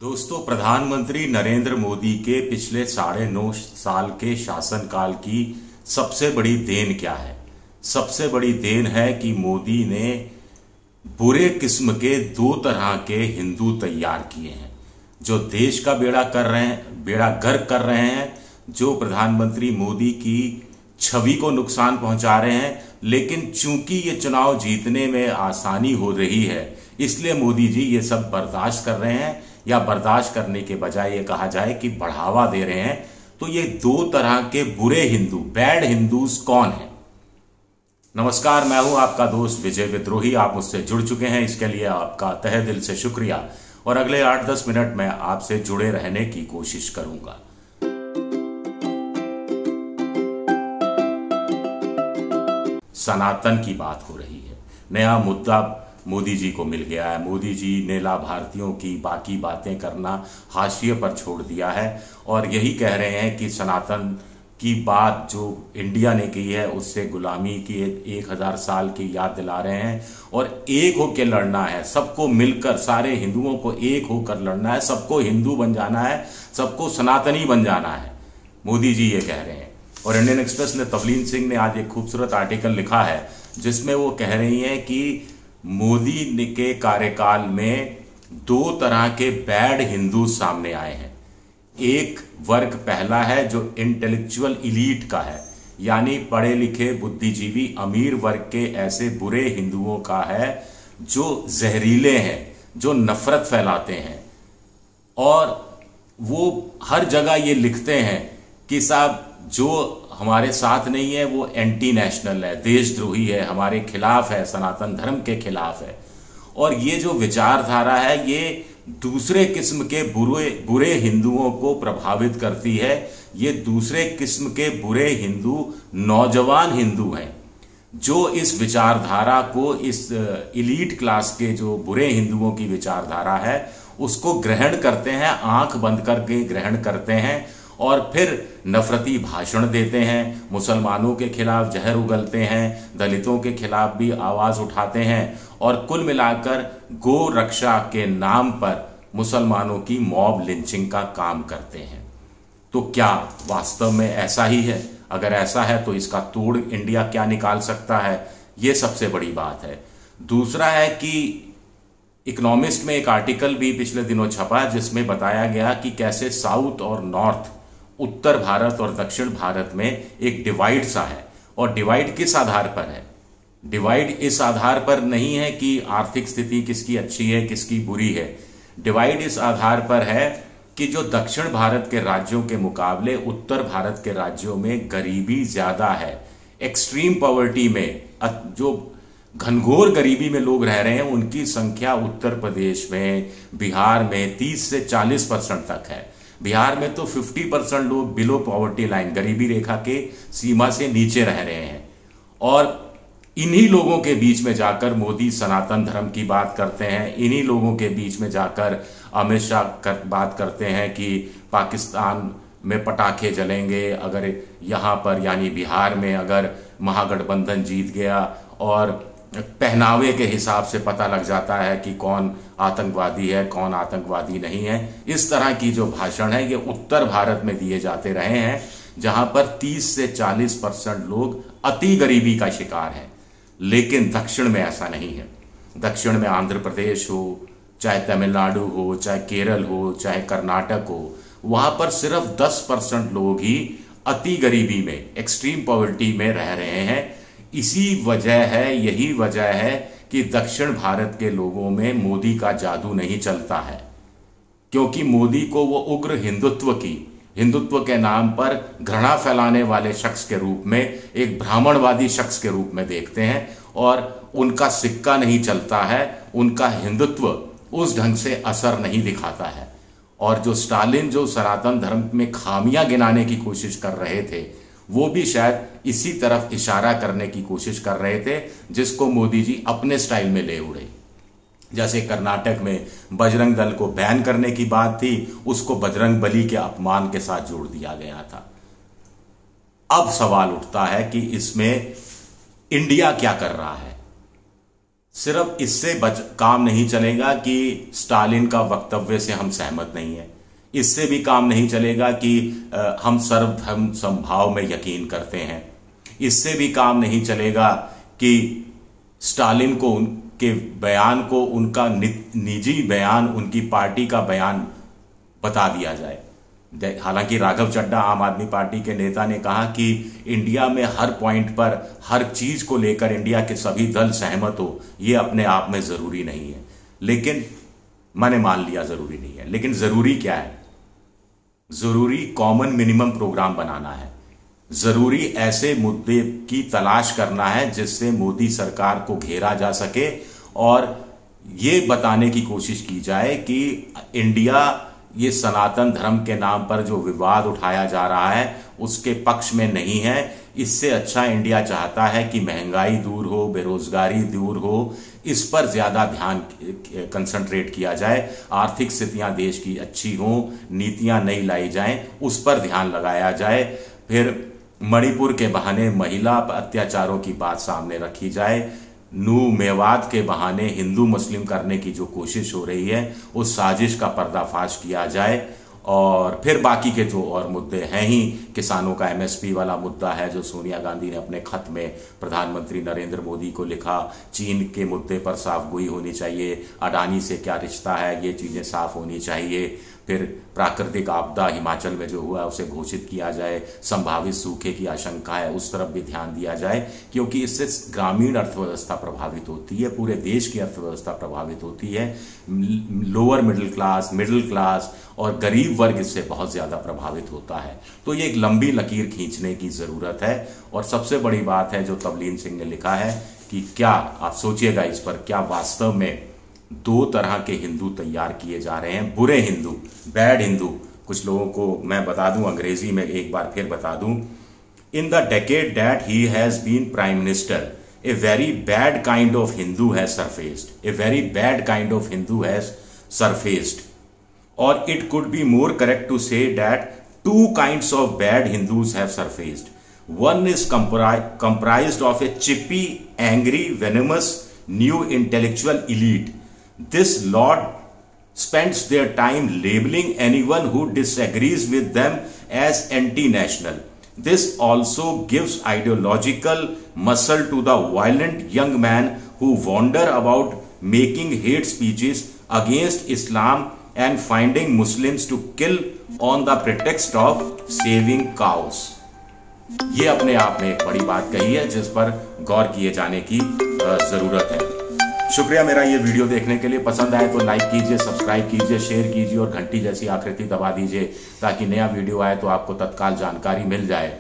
दोस्तों, प्रधानमंत्री नरेंद्र मोदी के पिछले 9.5 साल के शासनकाल की सबसे बड़ी देन क्या है? सबसे बड़ी देन है कि मोदी ने बुरे किस्म के 2 तरह के हिंदू तैयार किए हैं, जो देश का बेड़ा गर्क कर रहे हैं, जो प्रधानमंत्री मोदी की छवि को नुकसान पहुंचा रहे हैं। लेकिन चूंकि ये चुनाव जीतने में आसानी हो रही है, इसलिए मोदी जी ये सब बर्दाश्त कर रहे हैं, या बर्दाश्त करने के बजाय ये कहा जाए कि बढ़ावा दे रहे हैं। तो ये 2 तरह के बुरे हिंदू, बैड हिंदूज कौन है? नमस्कार, मैं हूं आपका दोस्त विजय विद्रोही। आप मुझसे जुड़ चुके हैं, इसके लिए आपका तहे दिल से शुक्रिया। और अगले 8-10 मिनट में आपसे जुड़े रहने की कोशिश करूंगा। सनातन की बात हो रही है, नया मुद्दा मोदी जी को मिल गया है। मोदी जी ने लाभार्थियों की बाकी बातें करना हाशिए पर छोड़ दिया है और यही कह रहे हैं कि सनातन की बात जो इंडिया ने की है उससे गुलामी की 1000 साल की याद दिला रहे हैं। और एक होकर लड़ना है, सबको मिलकर, सारे हिंदुओं को एक होकर लड़ना है, सबको हिंदू बन जाना है, सबको सनातनी बन जाना है, मोदी जी ये कह रहे हैं। और इंडियन एक्सप्रेस ने तवलीन सिंह ने आज एक खूबसूरत आर्टिकल लिखा है जिसमें वो कह रही हैं कि मोदी के कार्यकाल में 2 तरह के बैड हिंदू सामने आए हैं। एक वर्ग पहला है जो इंटेलेक्चुअल इलीट का है, यानी पढ़े लिखे बुद्धिजीवी अमीर वर्ग के ऐसे बुरे हिंदुओं का है जो जहरीले हैं, जो नफरत फैलाते हैं। और वो हर जगह ये लिखते हैं कि साहब जो हमारे साथ नहीं है वो एंटी नेशनल है, देशद्रोही है, हमारे खिलाफ है, सनातन धर्म के खिलाफ है। और ये जो विचारधारा है ये दूसरे किस्म के बुरे हिंदुओं को प्रभावित करती है। ये दूसरे किस्म के बुरे हिंदू नौजवान हिंदू हैं जो इस विचारधारा को, इस इलीट क्लास के जो बुरे हिंदुओं की विचारधारा है उसको ग्रहण करते हैं, आंख बंद करके ग्रहण करते हैं और फिर नफरती भाषण देते हैं, मुसलमानों के खिलाफ जहर उगलते हैं, दलितों के खिलाफ भी आवाज उठाते हैं और कुल मिलाकर गो रक्षा के नाम पर मुसलमानों की मॉब लिंचिंग का काम करते हैं। तो क्या वास्तव में ऐसा ही है? अगर ऐसा है तो इसका तोड़ इंडिया क्या निकाल सकता है? यह सबसे बड़ी बात है। दूसरा है कि इकोनॉमिस्ट में एक आर्टिकल भी पिछले दिनों छपा जिसमें बताया गया कि कैसे साउथ और नॉर्थ, उत्तर भारत और दक्षिण भारत में एक डिवाइड सा है। और डिवाइड किस आधार पर है? डिवाइड इस आधार पर नहीं है कि आर्थिक स्थिति किसकी अच्छी है, किसकी बुरी है। डिवाइड इस आधार पर है कि जो दक्षिण भारत के राज्यों के मुकाबले उत्तर भारत के राज्यों में गरीबी ज्यादा है। एक्सट्रीम पॉवर्टी में, जो घनघोर गरीबी में लोग रह रहे हैं, उनकी संख्या उत्तर प्रदेश में, बिहार में 30 से 40% तक है। बिहार में तो 50% लोग बिलो पॉवर्टी लाइन, गरीबी रेखा के सीमा से नीचे रह रहे हैं। और इन्हीं लोगों के बीच में जाकर मोदी सनातन धर्म की बात करते हैं। इन्हीं लोगों के बीच में जाकर अमित शाह बात करते हैं कि पाकिस्तान में पटाखे जलेंगे अगर यहाँ पर, यानी बिहार में, अगर महागठबंधन जीत गया। और पहनावे के हिसाब से पता लग जाता है कि कौन आतंकवादी है, कौन आतंकवादी नहीं है। इस तरह की जो भाषण है ये उत्तर भारत में दिए जाते रहे हैं, जहां पर 30 से 40% लोग अति गरीबी का शिकार हैं। लेकिन दक्षिण में ऐसा नहीं है। दक्षिण में आंध्र प्रदेश हो, चाहे तमिलनाडु हो, चाहे केरल हो, चाहे कर्नाटक हो, वहां पर सिर्फ 10% लोग ही अति गरीबी में, एक्सट्रीम पॉवर्टी में रह रहे हैं। यही वजह है कि दक्षिण भारत के लोगों में मोदी का जादू नहीं चलता है, क्योंकि मोदी को वो उग्र हिंदुत्व के नाम पर घृणा फैलाने वाले शख्स के रूप में, एक ब्राह्मणवादी शख्स के रूप में देखते हैं। और उनका सिक्का नहीं चलता है, उनका हिंदुत्व उस ढंग से असर नहीं दिखाता है। और जो स्टालिन जो सनातन धर्म में खामियां गिनाने की कोशिश कर रहे थे, वो भी शायद इसी तरफ इशारा करने की कोशिश कर रहे थे, जिसको मोदी जी अपने स्टाइल में ले उड़े। जैसे कर्नाटक में बजरंग दल को बैन करने की बात थी, उसको बजरंग बली के अपमान के साथ जोड़ दिया गया था। अब सवाल उठता है कि इसमें इंडिया क्या कर रहा है? सिर्फ इससे काम नहीं चलेगा कि स्टालिन का वक्तव्य से हम सहमत नहीं है, इससे भी काम नहीं चलेगा कि हम सर्वधर्म समभाव में यकीन करते हैं, इससे भी काम नहीं चलेगा कि स्टालिन को उनके बयान को उनका निजी बयान, उनकी पार्टी का बयान बता दिया जाए। हालांकि राघव चड्ढा आम आदमी पार्टी के नेता ने कहा कि इंडिया में हर पॉइंट पर, हर चीज को लेकर इंडिया के सभी दल सहमत हो, यह अपने आप में जरूरी नहीं है। लेकिन मैंने मान लिया जरूरी नहीं है, लेकिन जरूरी क्या है? जरूरी कॉमन मिनिमम प्रोग्राम बनाना है, जरूरी ऐसे मुद्दे की तलाश करना है जिससे मोदी सरकार को घेरा जा सके और ये बताने की कोशिश की जाए कि इंडिया ये सनातन धर्म के नाम पर जो विवाद उठाया जा रहा है उसके पक्ष में नहीं है। इससे अच्छा इंडिया चाहता है कि महंगाई दूर हो, बेरोजगारी दूर हो, इस पर ज्यादा ध्यान कंसंट्रेट किया जाए, आर्थिक स्थितियां देश की अच्छी हों, नीतियां नई लाई जाएं, उस पर ध्यान लगाया जाए। फिर मणिपुर के बहाने महिला अत्याचारों की बात सामने रखी जाए, नू मेवात के बहाने हिंदू मुस्लिम करने की जो कोशिश हो रही है उस साजिश का पर्दाफाश किया जाए। और फिर बाकी के जो और मुद्दे हैं ही, किसानों का एमएसपी वाला मुद्दा है जो सोनिया गांधी ने अपने खत में प्रधानमंत्री नरेंद्र मोदी को लिखा, चीन के मुद्दे पर साफ गोई होनी चाहिए, अडानी से क्या रिश्ता है, ये चीजें साफ होनी चाहिए। फिर प्राकृतिक आपदा हिमाचल में जो हुआ उसे घोषित किया जाए, संभावित सूखे की आशंका है उस तरफ भी ध्यान दिया जाए, क्योंकि इससे ग्रामीण अर्थव्यवस्था प्रभावित होती है, पूरे देश की अर्थव्यवस्था प्रभावित होती है, लोअर मिडिल क्लास और गरीब वर्ग इससे बहुत ज्यादा प्रभावित होता है। तो ये एक लंबी लकीर खींचने की जरूरत है। और सबसे बड़ी बात है जो तवलीन सिंह ने लिखा है कि क्या आप सोचिएगा इस पर, क्या वास्तव में दो तरह के हिंदू तैयार किए जा रहे हैं, बुरे हिंदू, बैड हिंदू। कुछ लोगों को मैं बता दूं, अंग्रेजी में एक बार फिर बता दूं, in the decade that he has been prime minister a very bad kind of Hindu has surfaced. A very bad kind of Hindu has surfaced. Or it could be more correct to say that two kinds of bad Hindus have surfaced. One is comprised of a chippy, angry, venomous, new intellectual elite. This lot spends their time labeling anyone who disagrees with them as anti-national. This also gives ideological muscle to the violent young men who wander about making hate speeches against Islam and finding Muslims to kill on the pretext of saving cows. ये अपने आप में एक बड़ी बात कही है जिस पर गौर किए जाने की जरूरत है। शुक्रिया मेरा ये वीडियो देखने के लिए। पसंद आए तो लाइक कीजिए, सब्सक्राइब कीजिए, शेयर कीजिए और घंटी जैसी आकृति दबा दीजिए ताकि नया वीडियो आए तो आपको तत्काल जानकारी मिल जाए।